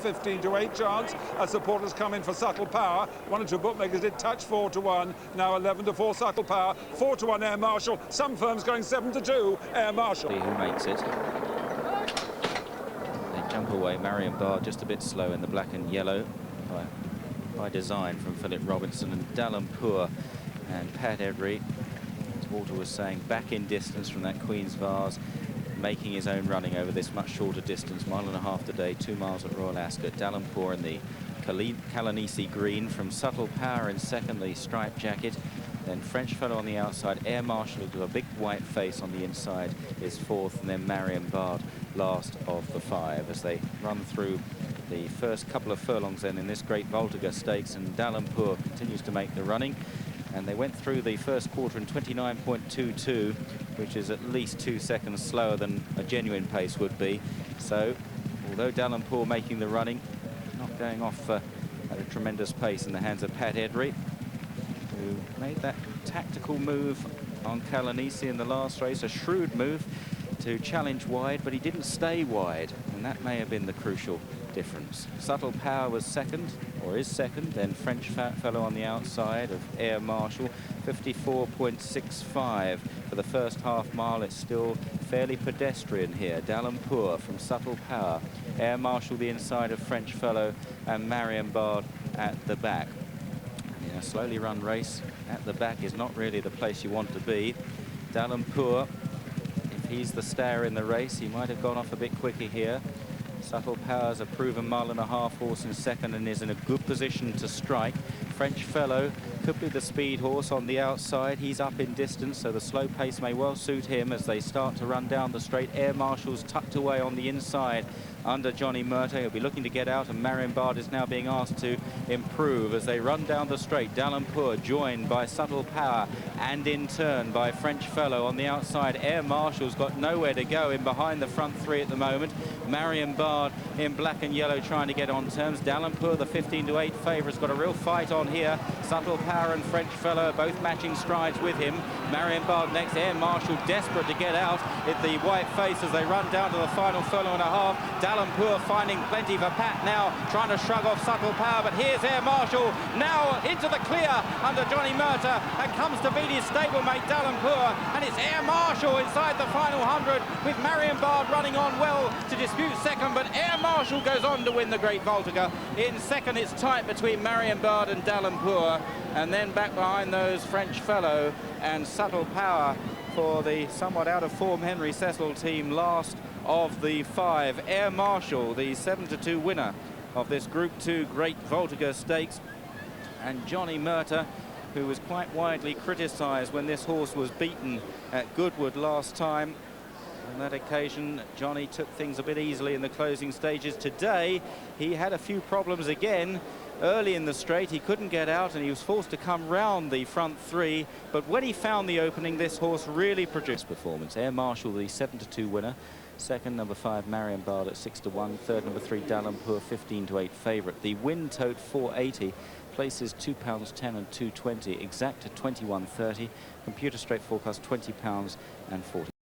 15 to 8 chance as supporters come in for Subtle Power. One or two bookmakers did touch 4 to 1. Now 11 to 4 Subtle Power, 4 to 1 Air Marshal. Some firms going 7 to 2 Air Marshal. Who makes it? They jump away. Marion Bard just a bit slow in the black and yellow by design from Philip Robinson, and Dalampour and Pat Edry, as Walter was saying, back in distance from that Queen's Vase, making his own running over this much shorter distance, 1.5 miles today, 2 miles at Royal Ascot. Dalampour in the Kalanisi green, from Subtle Power in second, the striped jacket. Then French Fellow on the outside, Air Marshal with a big white face on the inside is fourth, and then Marion Bard last of the 5 as they run through the first couple of furlongs then in this Great Voltigeur Stakes, and Dalampour continues to make the running. And they went through the first quarter in 29.22, which is at least 2 seconds slower than a genuine pace would be. So, although Dalampour making the running, not going off at a tremendous pace in the hands of Pat Edry, who made that tactical move on Kalanisi in the last race, a shrewd move to challenge wide, but he didn't stay wide, and that may have been the crucial difference. Subtle Power was second, or is second, then French Fellow on the outside of Air Marshal, 54.65 for the first half mile. It's still fairly pedestrian here. Dalampour from Subtle Power, Air Marshal the inside of French Fellow, and Marion Bard at the back. In a slowly run race, at the back is not really the place you want to be. Dalampour, if he's the stayer in the race, he might have gone off a bit quicker here. Subtle Power's a proven 1.5 mile horse in second and is in a good position to strike. French Fellow could be the speed horse on the outside. He's up in distance, so the slow pace may well suit him as they start to run down the straight. Air Marshal's tucked away on the inside under Johnny Murtagh. He'll be looking to get out, and Marion Bard is now being asked to improve as they run down the straight. Dalampour joined by Subtle Power and in turn by French Fellow on the outside. Air Marshal's got nowhere to go in behind the front 3 at the moment. Marion Bard in black and yellow trying to get on terms. Dalampour, the 15 to 8 favourite, has got a real fight on here. Subtle Power and French Fellow are both matching strides with him. Marion Bard next. Air Marshal desperate to get out at the white face as they run down to the final furlong and a half. Dalampour finding plenty for Pat now, trying to shrug off Subtle Power, but here's Air Marshal now into the clear under Johnny Murtagh, and comes to beat his stablemate Dalampour, and it's Air Marshal inside the final 100 with Marion Bard running on well to dispute second, but Air Marshal goes on to win the Great Voltigeur. In second, it's tight between Marion Bard and Dalampour, and then back behind those French Fellow and Subtle Power for the somewhat out of form Henry Cecil team, last of the 5. Air Marshal, the 7 to 2 winner of this Group 2 Great Voltigeur Stakes, and Johnny Murtagh, who was quite widely criticised when this horse was beaten at Goodwood last time. On that occasion, Johnny took things a bit easily in the closing stages. Today, he had a few problems again. Early in the straight, he couldn't get out, and he was forced to come round the front 3. But when he found the opening, this horse really produced performance. Air Marshal, the 7 to 2 winner. Second, number 5, Marion Bard at 6 to 1. Third, number 3, Dalampour, 15 to 8 favourite. The win tote 480. Places £2.10 and £2.20. Exact at 21.30. Computer straight forecast £20 and 40.